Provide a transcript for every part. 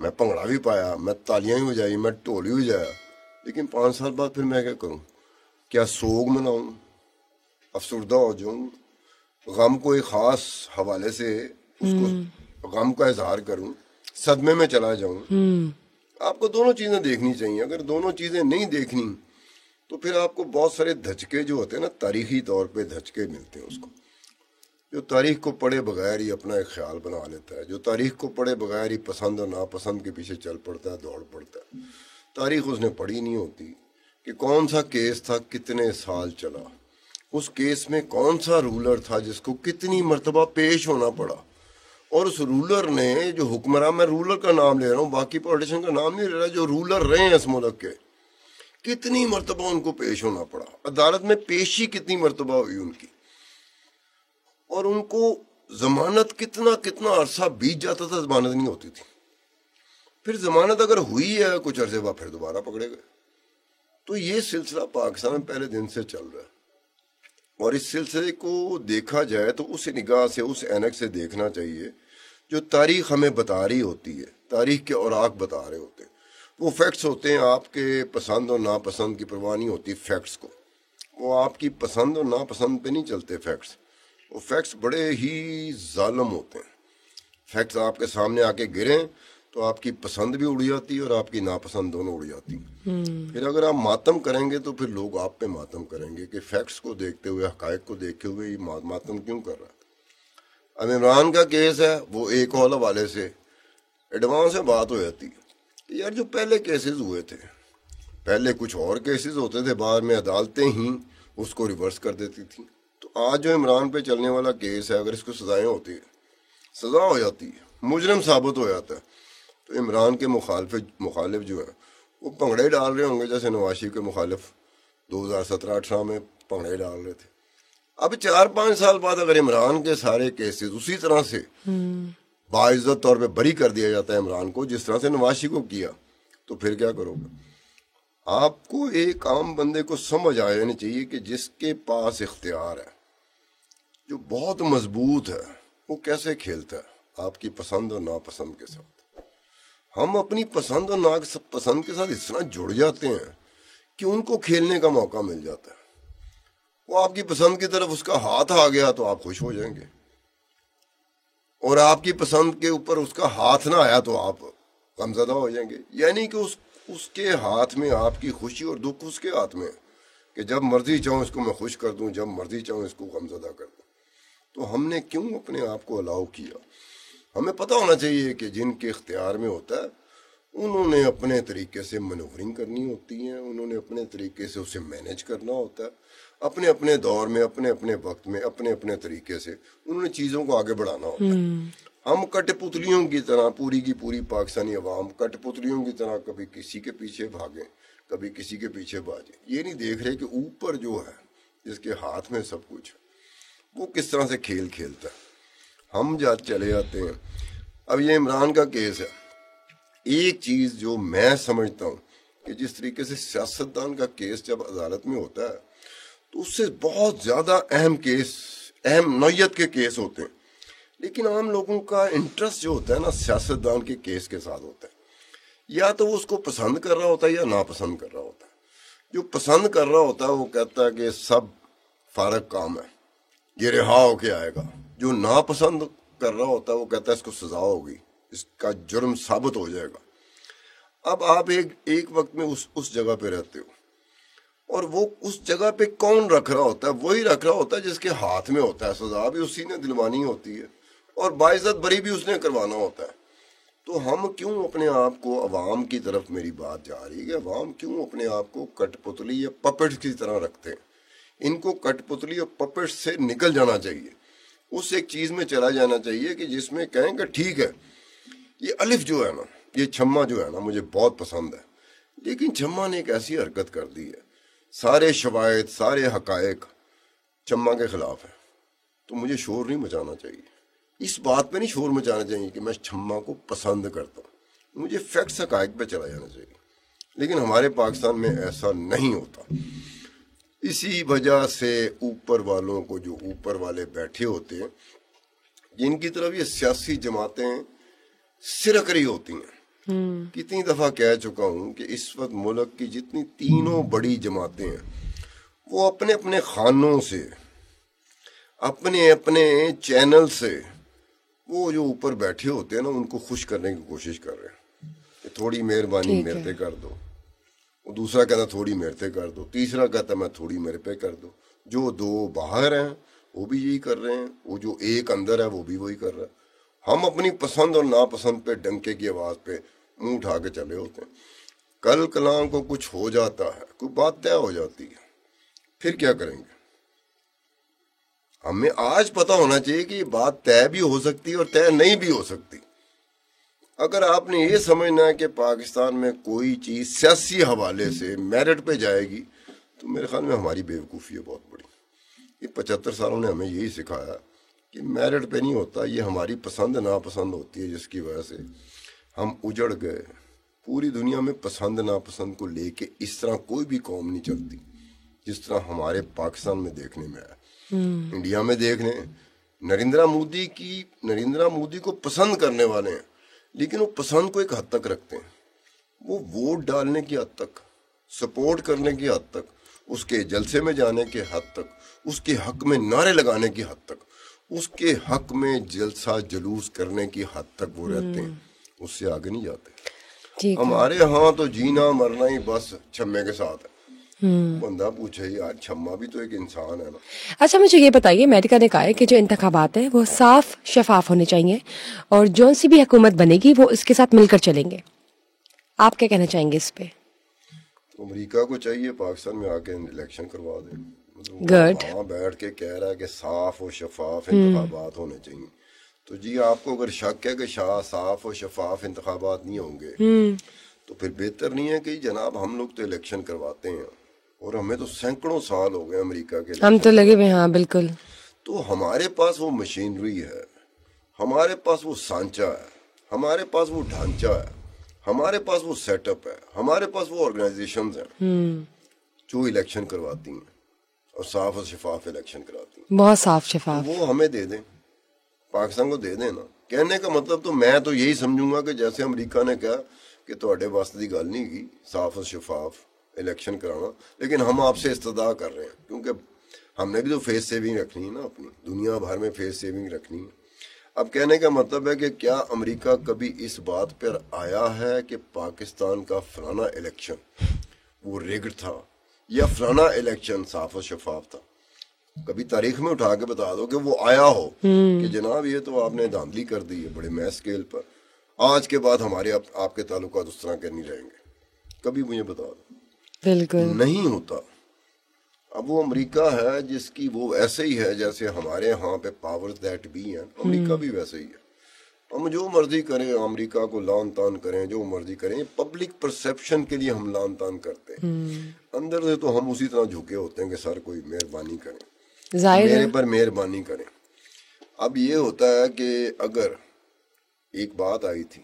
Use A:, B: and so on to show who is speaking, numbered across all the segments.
A: میں پنگڑا بھی پایا, میں تالیاں بھی بجائی, میں ڈھول بھی بجایا, لیکن 5 سال بعد پھر میں کیا کروں؟ کیا سوگ مناؤں, افسردہ ہو جاؤں, غم کو ایک خاص حوالے سے اس کو غم کا اظہار کروں, صدمے میں چلا جاؤں؟ آپ کو دونوں چیزیں دیکھنی چاہیے. اگر دونوں چیزیں نہیں دیکھنی تو پھر آپ کو بہت سارے دھچکے جو ہوتے ہیں نا, تاریخی طور پہ دھچکے ملتے ہیں اس کو. جو تاریخ کو پڑھے بغیر ہی اپنا ایک خیال بنا لیتا ہے, جو تاریخ کو پڑھے بغیر ہی پسند اور ناپسند کے پیچھے چل پڑتا ہے, دوڑ پڑتا ہے. تاریخ اس نے پڑھی نہیں ہوتی کہ کون سا کیس تھا, کتنے سال چلا, اس کیس میں کون سا رولر تھا جس کو کتنی مرتبہ پیش ہونا پڑا, اور اس رولر نے جو حکمراں, میں رولر کا نام لے رہا ہوں, باقی پولیٹیشن کا نام نہیں لے رہا, جو رولر رہے ہیں اس ملک کے, کتنی مرتبہ ان کو پیش ہونا پڑا, عدالت میں پیشی کتنی مرتبہ ہوئی ان کی, اور ان کو ضمانت کتنا عرصہ بیت جاتا تھا, ضمانت نہیں ہوتی تھی. پھر ضمانت اگر ہوئی ہے کچھ عرصے بعد پھر دوبارہ پکڑے گئے. تو یہ سلسلہ پاکستان میں پہلے دن سے چل رہا ہے, اور اس سلسلے کو دیکھا جائے تو اس نگاہ سے, اس اینک سے دیکھنا چاہیے جو تاریخ ہمیں بتا رہی ہوتی ہے, تاریخ کے اوراق بتا رہے ہوتے ہیں. وہ فیکٹس ہوتے ہیں, آپ کے پسند اور ناپسند کی پرواہ نہیں ہوتی فیکٹس کو, وہ آپ کی پسند اور ناپسند پہ نہیں چلتے فیکٹس. وہ فیکٹس بڑے ہی ظالم ہوتے ہیں. فیکٹس آپ کے سامنے آ کے گریں تو آپ کی پسند بھی اڑ جاتی ہے اور آپ کی ناپسند دونوں اڑ جاتی ہیں. پھر اگر آپ ماتم کریں گے تو پھر لوگ آپ پہ ماتم کریں گے کہ فیکٹس کو دیکھتے ہوئے, حقائق کو دیکھتے ہوئے یہ ماتم کیوں کر رہا ہے. اب عمران کا کیس ہے, وہ ایک اور حوالے سے ایڈوانس میں بات ہو جاتی ہے کہ یار جو پہلے کیسز ہوئے تھے, پہلے کچھ اور کیسز ہوتے تھے, بعد میں عدالتیں ہی اس کو ریورس کر دیتی تھیں. تو آج جو عمران پہ چلنے والا کیس ہے, اگر اس کو سزائیں ہوتی ہے, سزا ہو جاتی ہے, مجرم ثابت ہو جاتا ہے, تو عمران کے مخالف جو ہیں وہ پنگڑے ڈال رہے ہوں گے جیسے نواز شریف کے مخالف 2017-18 میں پنگڑے ڈال رہے تھے. اب 4-5 سال بعد اگر عمران کے سارے کیسز اسی طرح سے باعزت طور پہ بری کر دیا جاتا ہے عمران کو, جس طرح سے نواز شریف کو کیا, تو پھر کیا کرو گے؟ آپ کو ایک عام بندے کو سمجھ آ جانی چاہیے کہ جس کے پاس اختیار ہے, جو بہت مضبوط ہے, وہ کیسے کھیلتا ہے آپ کی پسند اور ناپسند کے ساتھ. ہم اپنی پسند اور ناپسند کے ساتھ اس طرح جڑ جاتے ہیں کہ ان کو کھیلنے کا موقع مل جاتا ہے. وہ آپ کی پسند کی طرف اس کا ہاتھ آ گیا تو آپ خوش ہو جائیں گے, اور آپ کی پسند کے اوپر اس کا ہاتھ نہ آیا تو آپ غمزدہ ہو جائیں گے. یعنی کہ اس کے ہاتھ میں آپ کی خوشی اور دکھ اس کے ہاتھ میں ہے کہ جب مرضی چاہوں اس کو میں خوش کر دوں, جب مرضی چاہوں اس کو غمزدہ کر دوں. تو ہم نے کیوں اپنے آپ کو الاؤ کیا؟ ہمیں پتہ ہونا چاہیے کہ جن کے اختیار میں ہوتا ہے انہوں نے اپنے طریقے سے مینوورنگ کرنی ہوتی ہے, انہوں نے اپنے طریقے سے اسے مینیج کرنا ہوتا ہے, اپنے اپنے دور میں, اپنے اپنے وقت میں, اپنے اپنے طریقے سے انہوں نے چیزوں کو آگے بڑھانا ہوتا ہے. ہم کٹ پتلیوں کی طرح, پوری کی پوری پاکستانی عوام کٹ پتلیوں کی طرح کبھی کسی کے پیچھے بھاگیں, کبھی کسی کے پیچھے بھاگیں. یہ نہیں دیکھ رہے کہ اوپر جو ہے جس کے ہاتھ میں سب کچھ ہے وہ کس طرح سے کھیل کھیلتا ہے. ہم چلے جاتے ہیں. اب یہ عمران کا کیس ہے, ایک چیز جو میں سمجھتا ہوں کہ جس طریقے سے سیاستدان کا کیس جب عدالت میں ہوتا ہے تو اس سے بہت زیادہ اہم کیس, اہم نوعیت کے کیس ہوتے ہیں, لیکن عام لوگوں کا انٹرسٹ جو ہوتا ہے نا سیاستدان کے کیس کے ساتھ ہوتا ہے. یا تو وہ اس کو پسند کر رہا ہوتا ہے یا ناپسند کر رہا ہوتا ہے. جو پسند کر رہا ہوتا ہے وہ کہتا ہے کہ سب فارغ کام ہے, یہ رہا ہو کے آئے گا. جو ناپسند کر رہا ہوتا ہے وہ کہتا ہے اس کو سزا ہوگی, اس کا جرم ثابت ہو جائے گا. اب آپ ایک وقت میں اس جگہ پہ رہتے ہو, اور وہ اس جگہ پہ کون رکھ رہا ہوتا ہے؟ وہی رکھ رہا ہوتا ہے جس کے ہاتھ میں ہوتا ہے. سزا بھی اسی نے دلوانی ہوتی ہے اور باعزت بری بھی اس نے کروانا ہوتا ہے. تو ہم کیوں اپنے آپ کو, عوام کی طرف میری بات جا رہی ہے, عوام کیوں اپنے آپ کو کٹ پتلی یا پپٹ کی طرح رکھتے ہیں؟ ان کو کٹ پتلی اور پپٹ سے نکل جانا چاہیے, اس ایک چیز میں چلا جانا چاہیے کہ جس میں کہیں کہ ٹھیک ہے یہ الف جو ہے نا, یہ چھما جو ہے نا مجھے بہت پسند ہے, لیکن چھما نے ایک ایسی حرکت کر دی ہے, سارے شواہد, سارے حقائق چھما کے خلاف ہے, تو مجھے شور نہیں مچانا چاہیے. اس بات پہ نہیں شور مچانا چاہیے کہ میں چھما کو پسند کرتا ہوں, مجھے فیکٹس حقائق پہ چلا جانا چاہیے. لیکن ہمارے پاکستان میں ایسا نہیں ہوتا. اسی وجہ سے اوپر والوں کو, جو اوپر والے بیٹھے ہوتے ہیں, جن کی طرف یہ سیاسی جماعتیں سرک رہی ہوتی ہیں, کتنی دفعہ کہہ چکا ہوں کہ اس وقت ملک کی جتنی تینوں بڑی جماعتیں ہیں وہ اپنے اپنے خانوں سے، اپنے اپنے چینل سے، وہ جو اوپر بیٹھے ہوتے ہیں نا ان کو خوش کرنے کی کوشش کر رہے ہیں کہ تھوڑی مہربانی میرے پہ کر دو، وہ دوسرا کہتا تھوڑی میرے پہ کر دو، تیسرا کہتا میں تھوڑی میرے پہ کر دو، جو دو باہر ہیں وہ بھی یہی کر رہے ہیں، وہ جو ایک اندر ہے وہ بھی وہی کر رہا ہے۔ ہم اپنی پسند اور ناپسند پہ ڈنکے کی آواز پہ منہ اٹھا کے چلے ہوتے ہیں، کل کلام کو کچھ ہو جاتا ہے، کوئی بات طے ہو جاتی ہے، پھر کیا کریں گے؟ ہمیں آج پتہ ہونا چاہیے کہ یہ بات طے بھی ہو سکتی اور طے نہیں بھی ہو سکتی۔ اگر آپ نے یہ سمجھنا ہے کہ پاکستان میں کوئی چیز سیاسی حوالے سے میرٹ پہ جائے گی تو میرے خیال میں ہماری بیوقوفی ہے بہت بڑی۔ یہ 75 سالوں نے ہمیں یہی سکھایا کہ میرٹ پہ نہیں ہوتا، یہ ہماری پسند ناپسند ہوتی ہے، جس کی وجہ سے ہم اجڑ گئے۔ پوری دنیا میں پسند ناپسند کو لے کے اس طرح کوئی بھی قوم نہیں چلتی جس طرح ہمارے پاکستان میں دیکھنے میں آیا۔ انڈیا میں دیکھ لیں، نریندرا مودی کو پسند کرنے والے ہیں، لیکن وہ پسند کو ایک حد تک رکھتے ہیں، وہ ووٹ ڈالنے کی حد تک، سپورٹ کرنے کی حد تک، اس کے جلسے میں جانے کے حد تک، اس کے حق میں نعرے لگانے کی حد تک، اس کے حق میں جلسہ جلوس کرنے کی حد تک وہ رہتے ہیں، اس سے آگے نہیں جاتے۔ ہمارے ہاں تو جینا مرنا ہی بس چھمے کے ساتھ ہے۔ بندہ پوچھے یار چھما بھی تو ایک انسان ہے نا۔
B: اچھا مجھے یہ بتائیے، امریکہ نے کہا ہے کہ جو انتخابات ہیں وہ صاف شفاف ہونے چاہیے اور جون سی بھی حکومت بنے گی وہ اس کے ساتھ مل کر چلیں گے، آپ کیا کہنا چاہیں گے اس پہ؟
A: امریکہ کو چاہیے پاکستان میں آ کے الیکشن کروا دے، وہاں بیٹھ کے کہہ رہا ہے کہ صاف و شفاف انتخابات ہونے چاہیے، تو جی آپ کو اگر شک ہے کہ صاف و شفاف انتخابات نہیں ہوں گے تو پھر بہتر نہیں ہے کہ جناب ہم لوگ تو الیکشن کرواتے ہیں اور ہمیں تو سینکڑوں سال ہو گئے امریکہ کے،
B: ہم تو لگے ہوئے، ہاں بالکل،
A: تو ہمارے پاس وہ مشینری ہے، ہمارے پاس وہ سانچہ ہے، ہمارے پاس وہ ڈھانچہ ہے، ہمارے پاس وہ سیٹ اپ ہے، ہمارے پاس وہ آرگنائزیشنز ہیں جو الیکشن کرواتی ہیں اور صاف اور شفاف الیکشن کراتی ہیں،
B: بہت صاف شفاف،
A: وہ ہمیں دے دیں، پاکستان کو دے دیں نا۔ کہنے کا مطلب تو میں تو یہی سمجھوں گا کہ جیسے امریکہ نے کہا کہ تواڈے واسطے دی گل نہیں کی صاف اور شفاف الیکشن کرانا، لیکن ہم آپ سے استدعا کر رہے ہیں کیونکہ ہم نے بھی تو فیس سیونگ رکھنی ہے نا، اپنی دنیا بھر میں فیس سیونگ رکھنی ہے۔ اب کہنے کا مطلب ہے کہ کیا امریکہ کبھی اس بات پر آیا ہے کہ پاکستان کا فلانا الیکشن وہ ریگڈ تھا یا فلانا الیکشن صاف و شفاف تھا؟ کبھی تاریخ میں اٹھا کے بتا دو کہ وہ آیا ہو کہ جناب یہ تو آپ نے دھاندلی کر دی ہے بڑے میس اسکیل پر، آج کے بعد ہمارے آپ کے تعلقات اس طرح کے نہیں رہیں گے، کبھی مجھے بتا دو۔
B: بالکل
A: نہیں ہوتا۔ اب وہ امریکہ ہے جس کی وہ ایسے ہی ہے جیسے ہمارے ہاں پہ پاورز دیٹ بھی ہیں، امریکہ بھی ویسے ہی ہے۔ ہم جو مرضی کریں، امریکہ کو لان تان کریں، جو مرضی کریں، پبلک پرسیپشن کے لیے ہم لان تان کرتے ہیں، اندر سے تو ہم اسی طرح جھکے ہوتے ہیں کہ سر کوئی مہربانی کریں، میرے پر مہربانی کریں۔ اب یہ ہوتا ہے کہ اگر ایک بات آئی تھی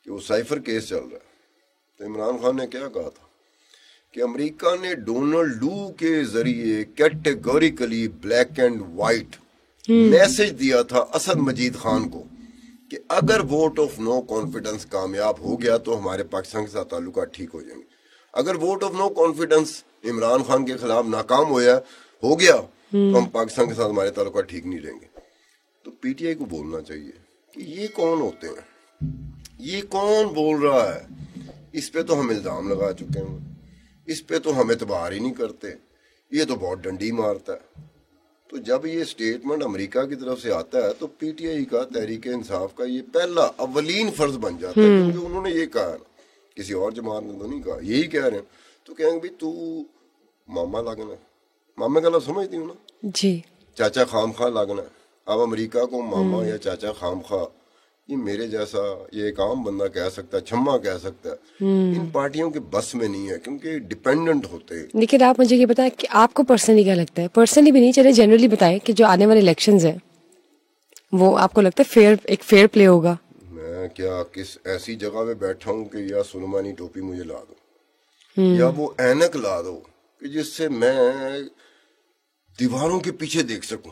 A: کہ وہ سائفر کیس چل رہا ہے تو عمران خان نے کیا کہا تھا کہ امریکہ نے ڈونلڈ لو کے ذریعے categorically black and white message دیا تھا اسد مجید خان کو کہ اگر ووٹ آف نو کانفیڈنس کامیاب ہو گیا تو ہمارے پاکستان کے ساتھ تعلقات ٹھیک ہو جائیں گے، اگر vote of no confidence Imran Khan کے خلاف ناکام ہو گیا تو ہم پاکستان کے ساتھ ہمارے تعلقات ٹھیک نہیں رہیں گے۔ تو پی ٹی آئی کو بولنا چاہیے کہ یہ کون ہوتے ہیں، یہ کون بول رہا ہے، اس پہ تو ہم الزام لگا چکے ہیں، اس پہ تو ہم اعتبار ہی نہیں کرتے، یہ تو بہت ڈنڈی مارتا ہے۔ تو جب یہ سٹیٹمنٹ امریکہ کی طرف سے آتا ہے تو پی ٹی آئی کا، تحریک انصاف کا یہ پہلا اولین فرض بن جاتا ہے، کیونکہ انہوں نے یہ کہا ہے، کسی اور جماعت نے تو نہیں کہا، یہی کہہ رہے ہیں، تو کہیں گے بھائی تو ماما لگنا، ماما کا لفظ سمجھتی ہوں نا
B: جی،
A: چاچا خام خواہ لگنا۔ اب امریکہ کو ماما یا چاچا خام خواہ یہ میرے جیسا یہ ایک عام بندہ کہہ سکتا ہے، چھما کہہ سکتا ہے، ان پارٹیوں کے بس میں نہیں ہے کیونکہ ڈیپینڈنٹ ہوتے۔
B: لیکن آپ مجھے یہ بتائیں کہ آپ کو پرسنلی کیا لگتا ہے، پرسنلی بھی نہیں چلے جنرلی بتائیں کہ جو آنے والے الیکشنز ہیں وہ آپ کو لگتا ہے ایک فیئر پلے ہوگا؟
A: میں کیا کس ایسی جگہ پہ بیٹھا ہوں کہ یا سلمانی ٹوپی مجھے لا دو یا وہ اینک لا دو کہ جس سے میں دیواروں کے پیچھے دیکھ سکوں۔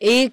B: 1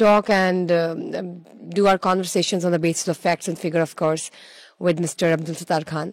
B: talk and do our conversations on the basis of facts and figure, of course, with Mr. Abdul Sattar Khan.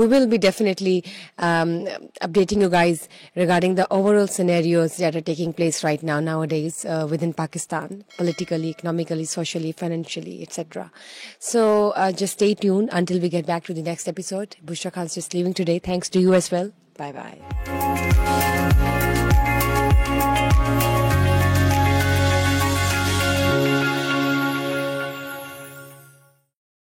B: We will be definitely updating you guys regarding the overall scenarios that are taking place right now nowadays within Pakistan, politically, economically, socially, financially, etc. So just stay tuned until we get back to the next episode. Bushra Khan's just leaving today. Thanks to you as well. Bye bye.